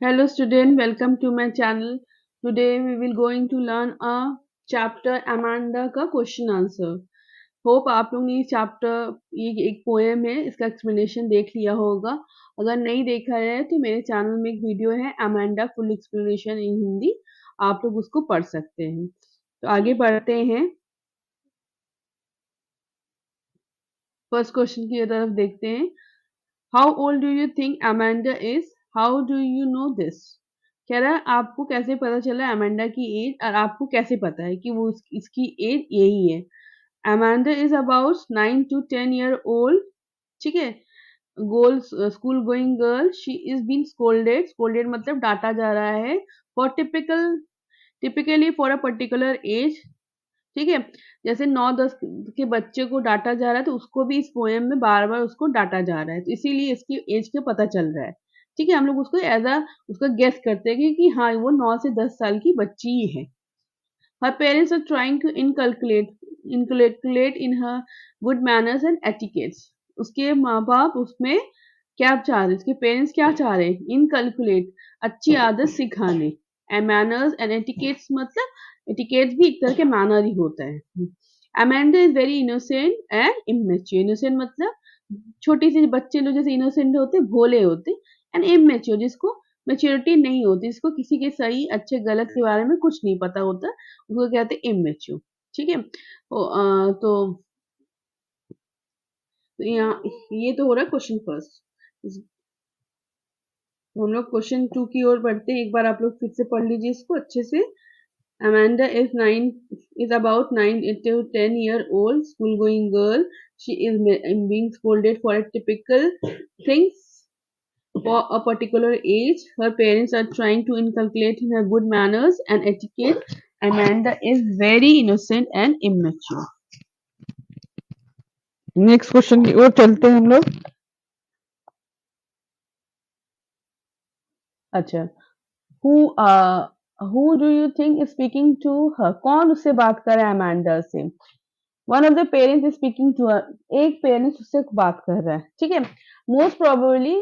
Hello student, welcome to my channel. Today we will going to learn a chapter Amanda का question answer. Hope आप लोग ने ये chapter ये एक पोएम है इसका एक्सप्लेनेशन देख लिया होगा। अगर नहीं देखा है तो मेरे चैनल में एक वीडियो है Amanda full explanation in Hindi, आप लोग उसको पढ़ सकते हैं। तो आगे बढ़ते हैं, फर्स्ट क्वेश्चन की तरफ देखते हैं। How old do you think Amanda is? How do you no this? कह रहा है आपको कैसे पता चला अमांडा की एज, और आपको कैसे पता है कि वो इसकी एज यही है। Amanda is about 9 to 10 year old, ठीक है। गोल school going girl, she is been scolded, scolded मतलब डांटा जा रहा है, for typically for a particular age, ठीक है। जैसे 9-10 के बच्चे को डांटा जा रहा है तो उसको भी इस पोएम में बार-बार उसको डांटा जा रहा है। तो इसीलिए इसकी एज का पता चल रहा है। ठीक है, हम लोग उसको एज़ अ उसका गेस करते हैं कि हाँ, वो 9 से 10 साल की बच्ची ही है। Her parents are trying to inculcate in her good manners and etiquettes. उसके माँ-बाप उसमें क्या चाह रहे हैं, उसके पेरेंट्स क्या चाह रहे हैं? इनकल्कुलेट, अच्छी आदत सिखाने। एंड मैनर्स एंड एटिकेट्स मतलब एटिकेट्स भी एक तरह के मैनर ही होता है। Amanda is very innocent and immature. Innocent मतलब छोटी सी बच्चे लोग जैसे इनोसेंट होते, भोले होते, एंड इमेच्योर जिसको मेच्योरिटी नहीं होती, जिसको किसी के सही अच्छे गलत के बारे में कुछ नहीं पता होता, उसको कहते हैं इमेच्योर। ठीक है। तो यहाँ ये तो हो रहा है क्वेश्चन फर्स्ट। हम लोग क्वेश्चन टू की ओर बढ़ते हैं। एक बार आप लोग फिर से पढ़ लीजिए इसको अच्छे से। Amanda is about 9 to 10 year old school going girl. She is being scolded for a typical things for a particular age. Her parents are trying to inculcate in her good manners and etiquette. Amanda is very innocent and immature. Next question की ओर चलते हैं हम लोग। अच्छा, who who do you think is speaking to her? कौन उससे बात कर रहा है अमांडा से? One of the parents is speaking to her, एक पेरेंट्स उससे बात कर रहा है, ठीक है। Most probably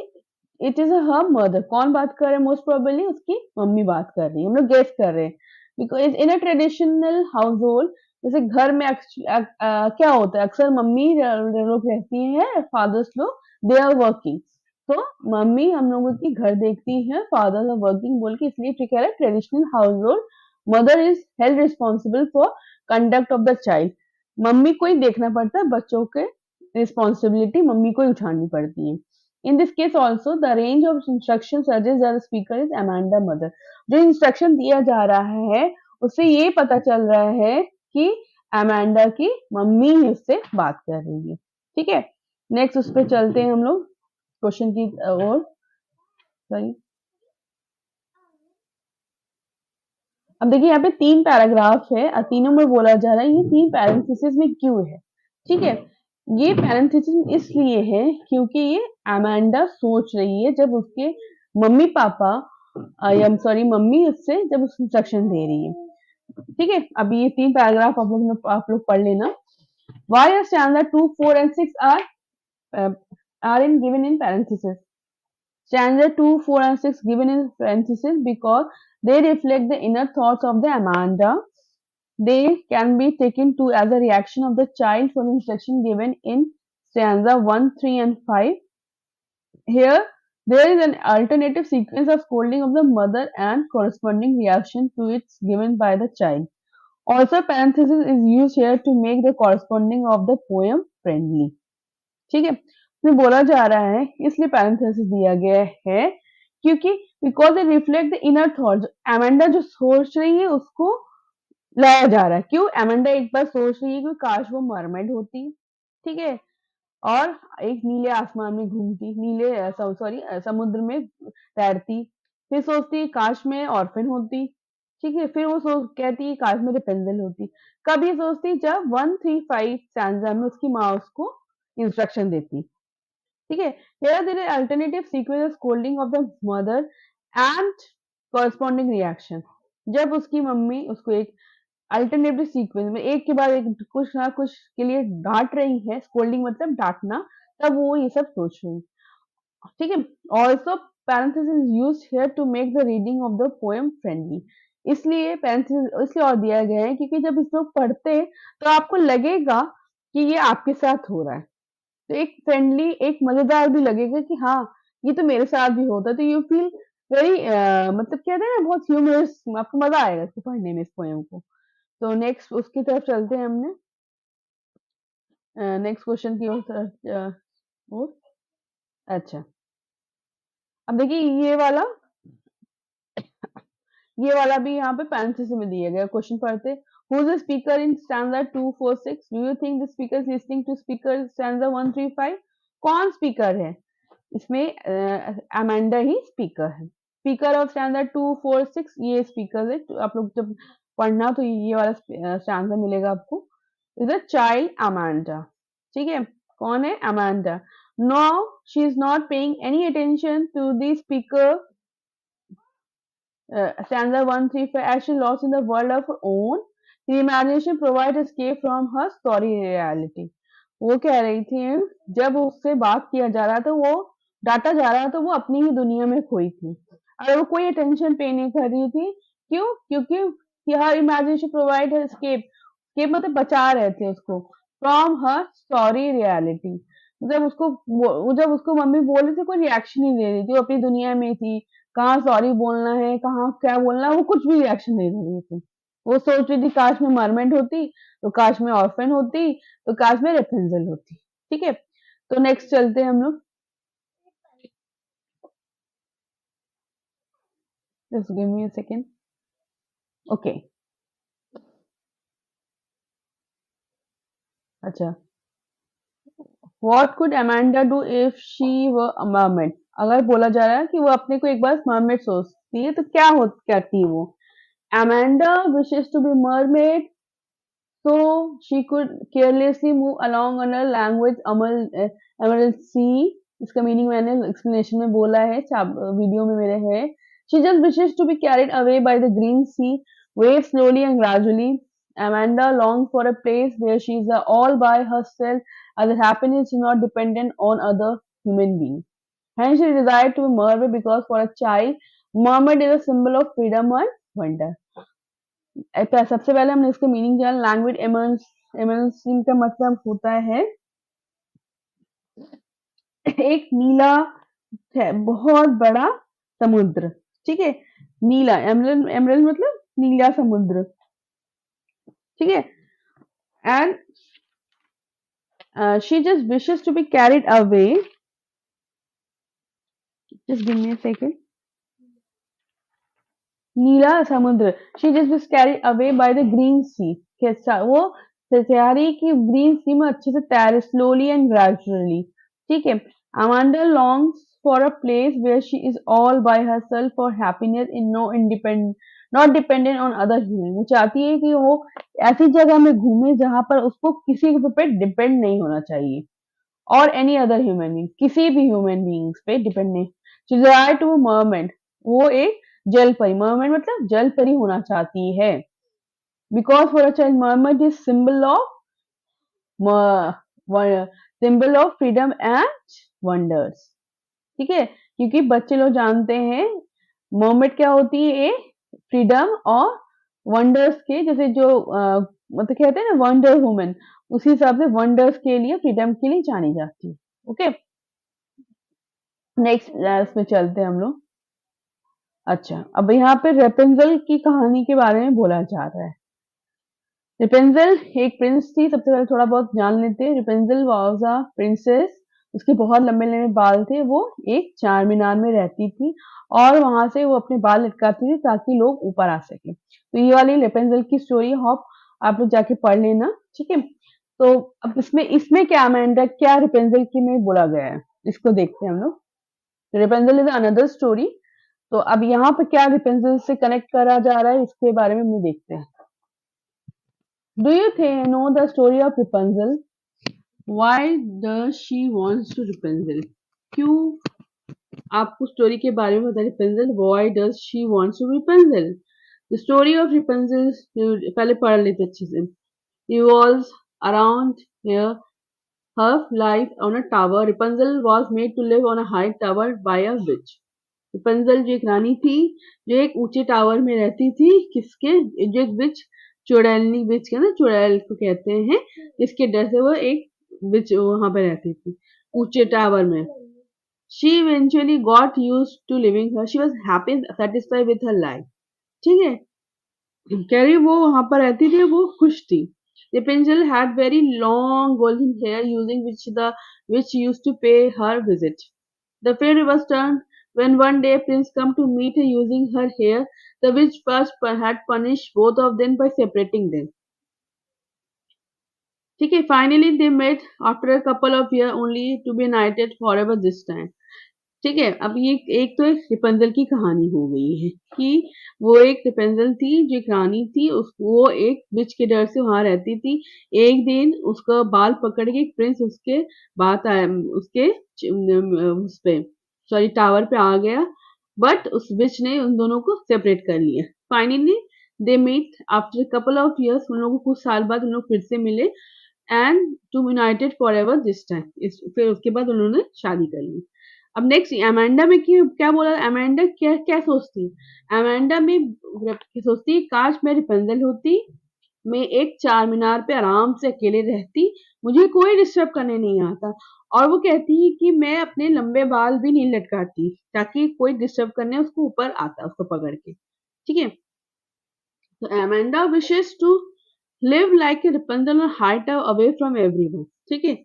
it is her mother. कौन बात कर रहा है? मोस्ट प्रोबेबली उसकी मम्मी बात कर रही है। हम लोग गेस कर रहे हैं because in a traditional house hold, जैसे घर में क्या होता है, अक्सर मम्मी लोग रहती हैं, फादर्स लोग दे आर वर्किंग। तो मम्मी हम लोगों की घर देखती है, फादर आर वर्किंग बोल के, इसलिए ठीक है traditional house hold mother is held responsible for conduct of the child. Mummy को ही देखना पड़ता है, बच्चों के रिस्पॉन्सिबिलिटी मम्मी को ही उठानी पड़ती है। In this case also the range of instruction suggest that speaker is Amanda mother. जो इंस्ट्रक्शन दिया जा रहा है उससे ये पता चल रहा है कि अमांडा की मम्मी ही उससे बात कर रही है। ठीक है, नेक्स्ट उस पर चलते हैं हम लोग क्वेश्चन की ओर। सॉरी, अब देखिए यहाँ पे 3 पैराग्राफ है और तीनों में बोला जा रहा है ये 3 पैरेंथेसिस में क्यों है। ठीक है, ये पैरेंथेसिस इसलिए है क्योंकि ये अमांडा सोच रही है जब उसके मम्मी पापा या सॉरी मम्मी उससे जब उसको इंस्ट्रक्शन दे रही है। ठीक है, अभी ये 3 पैराग्राफ आप लोग पढ़ लेना। Why are stanza 2, 4 and 6 are in given in parentheses? Stanza 2, 4 and 6 given in parentheses because they reflect the inner thoughts of the Amanda. They can be taken to as a reaction of the child for the instruction given in stanza 1, 3 and 5. Here, there is an alternative sequence of scolding of the mother and corresponding reaction to it given by the child. Also, parenthesis is used here to make the corresponding of the poem friendly. ठीक है, इसमें बोला जा रहा है इसलिए parenthesis दिया गया है क्योंकि because it reflect the inner thought. Amanda जो सोच रही है उसको लाया जा रहा है। क्यों? अमेंडा एक बार सोच रही है कि काश वो मरमेड होती, ठीक है, और एक नीले आसमान में घूमती, नीले सॉरी समुद्र में तैरती। फिर सोचती है काश मैं ऑर्फन होती, ठीक है। फिर वो सोच कहती है काश मैं रेपेंजल होती। कब ये सोचती? जब 135 स्टैंजा में उसकी माँ उसको इंस्ट्रक्शन देती। ठीक है, here there is alternative sequence of scolding of the mother and corresponding reaction। जब उसकी मम्मी उसको एक अल्टरनेटिव सीक्वेंस में एक के बाद एक कुछ ना कुछ के लिए डांट रही है, स्कोल्डिंग मतलब डांटना, तब वो ये सब सोच रही है। ठीक है, also parenthesis is used here to make the reading of the poem friendly. इसलिए parenthesis इसलिए और दिया गया है क्योंकि जब इस लोग पढ़ते हैं तो आपको लगेगा कि ये आपके साथ हो रहा है। तो एक फ्रेंडली एक मजेदार भी लगेगा कि हाँ ये तो मेरे साथ भी होता है, तो यू फील वेरी मतलब कहते हैं ना बहुत ह्यूमरस, आपको मजा आएगा इसको पढ़ने में इस पोएम को। तो नेक्स्ट उसकी तरफ चलते हैं हमने नेक्स्ट क्वेश्चन की ओर। अच्छा, अब देखिए ये वाला भी यहाँ पे पेरेंथेसिस में दिया गया क्वेश्चन पढ़ते। Who is the speaker in stanza 246? Do you think the speaker is listening to speaker stanza 135? कौन स्पीकर है इसमें? अमेंडा ही स्पीकर है। स्पीकर ऑफ स्टैंजा 246 ये स्पीकर है। तो आप लोग जब पढ़ना तो ये वाला स्टैंजा मिलेगा आपको। इज अ चाइल्ड अमेंडा, ठीक है। कौन है? Amanda. No she is not paying any attention to the speaker stanza 135 as she lost in the world of her own, the imagination provides escape from her sorry reality. वो कह रही थी जब उससे बात किया जा रहा था, वो डांटा जा रहा था, वो अपनी ही दुनिया में खोई थी और वो कोई अटेंशन पे नहीं कर रही थी। क्यों? क्योंकि हर इमेजिनेशन प्रोवाइड एस्केप, एस्केप मतलब बचा रहे थे उसको फ्रॉम हर सॉरी रियलिटी। जब उसको मम्मी बोल रही थी कोई रिएक्शन नहीं दे रही थी, वो अपनी दुनिया में थी। कहाँ सॉरी बोलना है, कहाँ क्या बोलना है, वो कुछ भी रिएक्शन नहीं दे रही थी। वो सोच रही थी काश मैं मरमेंट होती, तो काश मैं ऑर्फन होती, तो काश मैं रेपुंजल होती। ठीक है, तो नेक्स्ट चलते हैं हम लोग। Just give me a second. Okay, अच्छा। What could Amanda do if she were a mermaid? अगर बोला जा रहा है कि वो अपने को एक बार मरमेड सोचती है तो क्या हो करती है वो? Amanda wishes to be mermaid so she could carelessly move along on a language emerald sea। इसका मीनिंग मैंने एक्सप्लेनेशन में बोला है, वीडियो में मेरे है। She just wishes to be carried away by the green sea, waves slowly and gradually. Amanda longed for a place where she is all by herself, and that happiness is not dependent on other human beings. Hence, she desired to be mermaid because for a child, mermaid is a symbol of freedom and wonder। सबसे पहले हमने इसका meaning जाना। Language immersing का मतलब होता है एक नीला है बहुत बड़ा समुद्र। ठीक है, नीला एमरल्ड, एमरल्ड मतलब नीला समुद्र। ठीक है, and she just wishes to be carried away. Just give me a second. नीला समुद्र, she just was carried away by the green sea. वो सहारे की ग्रीन सी में अच्छे से तैर स्लोली एंड ग्रेजुअली। ठीक है, Amanda longs for a place where she is all by herself for happiness in no independent not dependent on other human. वो चाहती है कि वो ऐसी जगह में घूमे जहां पर उसको किसी के पे डिपेंड नहीं होना चाहिए और एनी अदर ह्यूमन बीइंग, किसी भी ह्यूमन बीइंग्स पे डिपेंड नहीं। शी डिजायर टू मरमेड, वो एक जल परी, मरमेड मतलब जल परी होना चाहती है। Because for a child mermaid is symbol of freedom and wonders. ठीक है, क्योंकि बच्चे लोग जानते हैं मरमेड क्या होती है, ए फ्रीडम और वंडर्स के जैसे जो मतलब कहते हैं ना वंडर वुमन, उसी हिसाब से वंडर्स के लिए फ्रीडम के लिए जानी जाती है। ओके, नेक्स्ट इसमें चलते हैं हम लोग। अच्छा, अब यहाँ पे रेपेंजल की कहानी के बारे में बोला जा रहा है। रेपेंजल एक प्रिंस थी, सबसे पहले थोड़ा बहुत जान लेते हैं। रेपेंजल वाज अ प्रिंसेस, उसके बहुत लंबे-लंबे बाल थे, वो एक चार मीनार में रहती थी और वहां से वो अपने बाल लटकाती थी ताकि लोग ऊपर आ सके। तो ये वाली रेपेंजल की स्टोरी होप आप लोग जाके पढ़ लेना। ठीक है, तो अब इसमें इसमें क्या अमेंडा क्या रेपेंजल की में बोला गया है, इसको देखते हैं हम लोग। रेपेंजल इज अनदर स्टोरी। तो अब यहाँ पे क्या रेपेंजल से कनेक्ट करा जा रहा है इसके बारे में हम देखते हैं। Do you know the story of Rapunzel? Why does she wants to Rapunzel? क्यों आपको स्टोरी के बारे में पता है Rapunzel? Why does she wants to Rapunzel? The story of Rapunzel पहले पढ़ लेते अच्छे से। revolves around here her life on a tower. Rapunzel was made to live on a high tower by a witch. Rapunzel जो एक रानी थी, जो एक ऊंचे टावर में रहती थी, किसके, जो एक विच, चुड़ैलनी विच के ना, चुड़ैल को कहते हैं, जिसके डर से वो एक विच वहां पे रहती थी ऊंचे टावर में. She eventually got used to living her, she was happy and satisfied with her life. ठीक है, कह रही वो वहां पर रहती थी, वो खुश थी. Rapunzel had very long golden hair, using which used to pay her visit. The fairy was turned when one day Prince come to meet her using her hair. The witch first had punished both of them by separating them. ठीक है, finally they met after a couple of years, only to be united forever this time. ठीक है, अब ये एक तो एक रिपंजल की कहानी हो गई है कि वो एक रिपंजल थी, जो एक रानी थी, उस वो एक विच के डर से वहां रहती थी. एक दिन उसका बाल पकड़ के एक प्रिंस उसके बात आया, उसके उस पे, सॉरी, टावर पे आ गया. बट उस विच ने उन दोनों को सेपरेट कर लिया. Finally they meet after couple of years, उन लोगों को कुछ साल बाद उन लोग फिर से मिले. And to united forever this time, फिर उसके बाद उन्होंने शादी कर ली. अब नेक्स्ट अमेंडा में क्या बोला, अमेंडा क्या क्या सोचती, अमेंडा में सोचती है, काश मैं रिपंजल होती, मैं एक चार मीनार पे आराम से अकेले रहती, मुझे कोई डिस्टर्ब करने नहीं आता. और वो कहती है कि मैं अपने लंबे बाल भी नहीं लटकाती, ताकि कोई डिस्टर्ब करने उसको ऊपर आता, उसको पकड़ के. ठीक है, तो Amanda wishes to live like a Rapunzel और हाइड अवे फ्रॉम एवरीवन. ठीक है,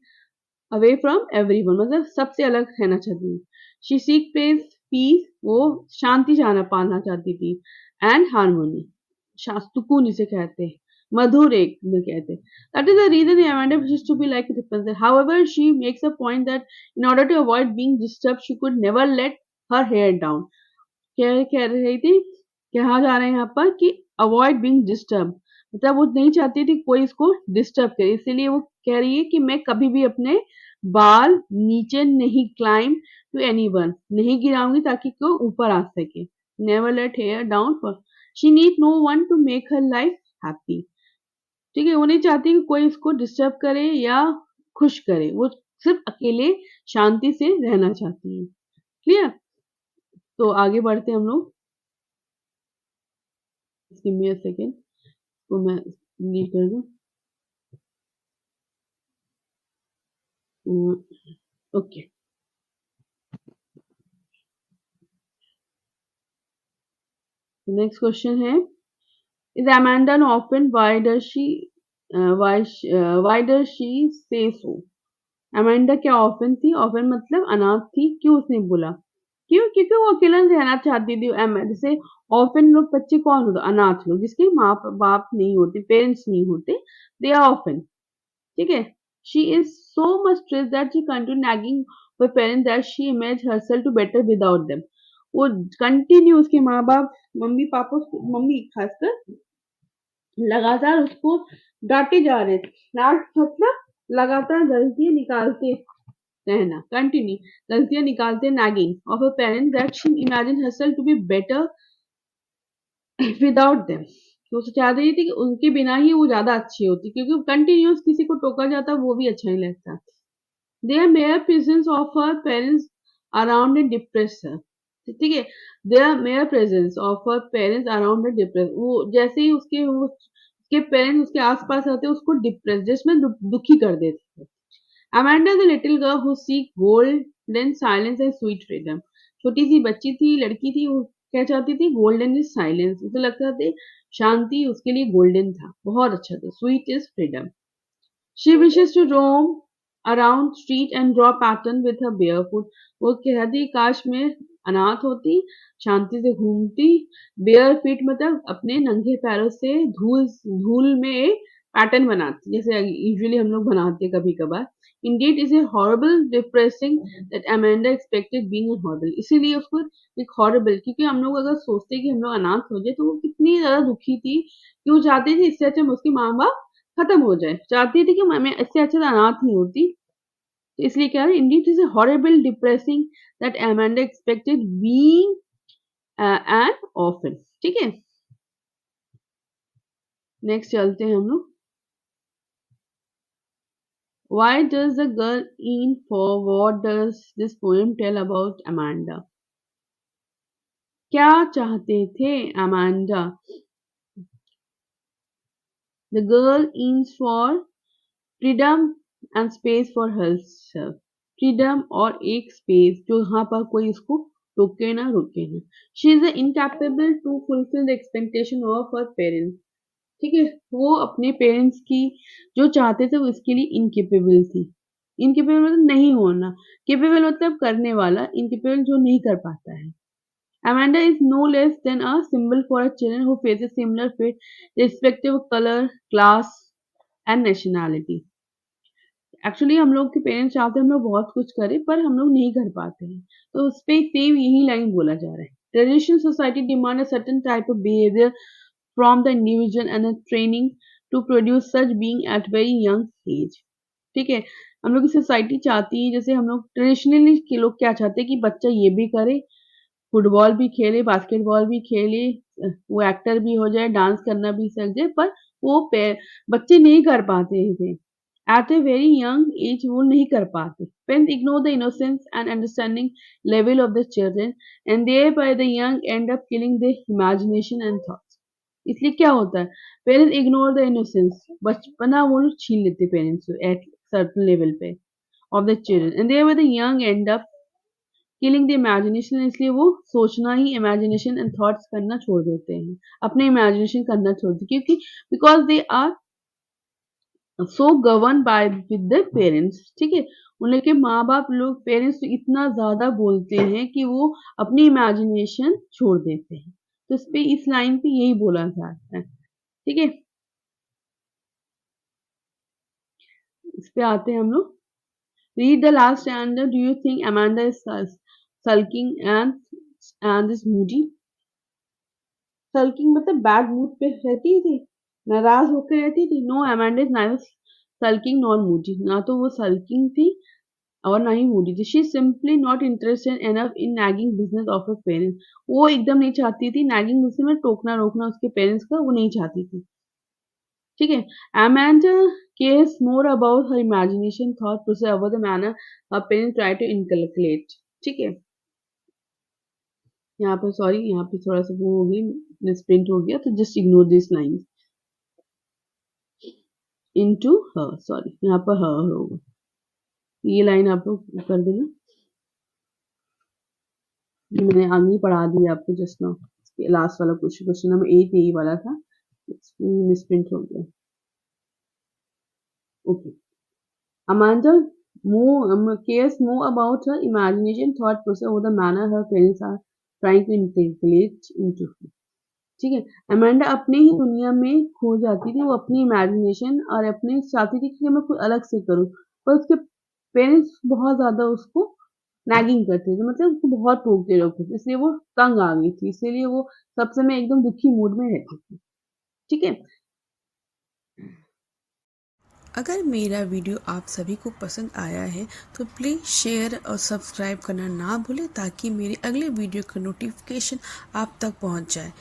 अवे फ्रॉम एवरीवन मतलब सबसे अलग रहना चाहती थी. शी सीक पीस, वो शांति जाना पाना चाहती थी. एंड हारमोनी, सुकून इसे कहते हैं, मधुर एक में कहते हैं. That is the reason Amanda wishes to be like Rapunzel. However, she makes a point that in order to avoid being disturbed, she could never let her hair down. क्या कह रही थी, कहा जा रहा है यहाँ पर कि अवॉइड बीइंग डिस्टर्ब, मतलब वो नहीं चाहती थी कोई इसको डिस्टर्ब करे, इसीलिए वो कह रही है कि मैं कभी भी अपने बाल नीचे नहीं क्लाइम टू एनीवन, नहीं गिराऊंगी ताकि कोई ऊपर आ सके. Never let hair down for, she need no one to make her life happy. ठीक है, वो नहीं चाहती कि कोई इसको डिस्टर्ब करे या खुश करे, वो सिर्फ अकेले शांति से रहना चाहती है. क्लियर, तो आगे बढ़ते हैं हम लोग. गिव मी अ सेकेंड, तो मैं नीड कर दूं. ओके, नेक्स्ट क्वेश्चन है, is Amanda an orphan? Why does she say so? Amanda क्या ऑर्फन थी, ऑर्फन मतलब अनाथ थी, क्यों उसने बोला, क्यों, क्योंकि वो अकेला रहना चाहती थी. जैसे ऑर्फन लोग बच्चे कौन होते, अनाथ लोग जिसके माँ बाप नहीं होते, पेरेंट्स नहीं होते, दे आर ऑर्फन. ठीक है, she is so much stress that she continue nagging her parents that she imagined herself to better without them. वो कंटिन्यू उसके माँ बाप, मम्मी पापा, मम्मी खासकर लगातार उसको डांटे जा रहे थे. डांट मतलब लगातार गलतियां निकालते रहना, कंटिन्यू गलतियां निकालते, nagging of her parents that she imagined herself to be better without them. तो वो चाह रही थी कि उनके बिना ही वो ज्यादा अच्छी होती, क्योंकि कंटिन्यूस किसी को टोका जाता वो भी अच्छा नहीं लगता. Their mere presence of her parents around and depress her. ठीक है, their mere presence of her parents around and depress, वो जैसे ही उसके पेरेंट्स उसके आसपास आते उसको डिप्रेस, जिसमें दुखी कर देते. Amanda is a little girl who seek golden silence and sweet freedom. छोटी सी बच्ची थी, लड़की थी, वो क्या चाहती थी, गोल्डन इज साइलेंस, उसे लगता था शांति उसके लिए गोल्डन था, बहुत अच्छा था. Sweet is freedom. She wishes to roam around street and draw pattern with her bare foot. वो कहती काश में अनाथ होती, शांति से घूमती, बेयर फीट मतलब अपने नंगे पैरों से धूल धूल में एक पैटर्न बनाती, जैसे यूजुअली हम लोग बनाते कभी कभार. Indeed, is a horrible, depressing that Amanda expected being a horrible. इसीलिए उसको एक horrible, क्योंकि हम लोग अगर सोचते कि हम लोग अनाथ हो जाए तो वो कितनी ज्यादा दुखी थी कि वो चाहती थी इससे अच्छा उसके माँ बाप खत्म हो जाए, चाहती थी कि मैं इससे अच्छा तो अनाथ नहीं होती. तो इसलिए क्या है, Indeed is a horrible depressing that Amanda expected being an orphan. ठीक है, नेक्स्ट चलते हैं हम लोग. Why does the girl in for what does this poem tell about Amanda? क्या चाहते थे Amanda? The girl aims for freedom and space for herself. Freedom और एक स्पेस जो यहाँ पर कोई इसको टोके ना रोके ना. She is incapable to fulfil the expectation of her parents. ठीक है, वो अपने पेरेंट्स की जो चाहते थे वो इसके लिए इनकेपेबल थी. इनकेपेबल मतलब नहीं होना, केपेबल मतलब करने वाला, इनकेपेबल जो नहीं कर पाता है. Amanda is no less than a symbol for a children who faces similar fate, irrespective of color, class, and nationality. Actually हम लोग के पेरेंट्स चाहते हैं हम लोग बहुत कुछ करें पर हम लोग नहीं कर पाते हैं, तो उस पे सेम यही लाइन बोला जा रहा है. Traditional society demand a certain type of behaviour from the individual and a training to produce such being at very young age. ठीक है, हम लोग की सोसाइटी चाहती है, जैसे हम लोग ट्रेडिशनली के लोग क्या चाहते हैं कि बच्चा ये भी करे, फुटबॉल भी खेले, बास्केटबॉल भी खेले, वो एक्टर भी हो जाए, डांस करना भी सीख जाए, पर वो बच्चे नहीं कर पाते थे. At a very young age वो नहीं कर पाते. Parents ignore the innocence and understanding level of the children and thereby the young end up killing their imagination and thoughts. इसलिए क्या होता है, पेरेंट्स इग्नोर द इनोसेंस, बचपना वो लोग छीन लेते पेरेंट्स एट सर्टन लेवल पे of the children and there the young end up killing the imagination. इसलिए वो सोचना ही, इमेजिनेशन एंड थॉट्स करना छोड़ देते हैं, अपने इमेजिनेशन करना छोड़ देते, क्योंकि because they are so govern by with the parents. ठीक है, उनके माँ बाप लोग पेरेंट्स इतना ज्यादा बोलते हैं कि वो अपनी इमेजिनेशन छोड़ देते हैं. तो इस पे इस लाइन पे यही बोला जाता है. ठीक है, इस पे आते हैं हम लोग. Read the last standard. Do you think Amanda is sulking and is moody? Sulking मतलब बैड मूड पे रहती थी, नाराज होकर रहती थी. No, Amanda is neither sulking nor moody. ना तो वो सल्किंग थी और ना ही मूडी थी. She is simply not interested enough in nagging business of her parents. वो एकदम नहीं चाहती थी नैगिंग बिजनेस में टोकना रोकना उसके पेरेंट्स का, वो नहीं चाहती थी. ठीक है, Amanda cares more about her imagination thought process about the manner her parents try to inculcate. ठीक है, यहाँ पर सॉरी, यहाँ पे थोड़ा सा वो हो गई, मिसप्रिंट हो गया, तो just ignore this line. Into her, sorry यहाँ पर हर होगा, ये लाइन आप लोग कर देना. ये मैंने आगे पढ़ा दिया आपको जस्ट नाउ. लास्ट वाला क्वेश्चन नंबर 8 यही वाला था, मिसप्रिंट हो गया. Okay, Amanda cares more about her imagination thought process over the manner her parents are trying to integrate into her. ठीक है, अमांडा अपने ही दुनिया में खो जाती थी, वो अपनी इमेजिनेशन और अपने चाहती थी कि मैं कुछ अलग से करूं, पर उसके पेरेंट्स बहुत ज्यादा उसको नैगिंग करते थे, मतलब उसको बहुत टोकते रहते थे, इसलिए वो तंग आ गई थी, इसीलिए वो सब समय एकदम दुखी मूड में रहती थी. ठीक है, अगर मेरा वीडियो आप सभी को पसंद आया है तो प्लीज़ शेयर और सब्सक्राइब करना ना भूलें ताकि मेरी अगले वीडियो का नोटिफिकेशन आप तक पहुंच जाए.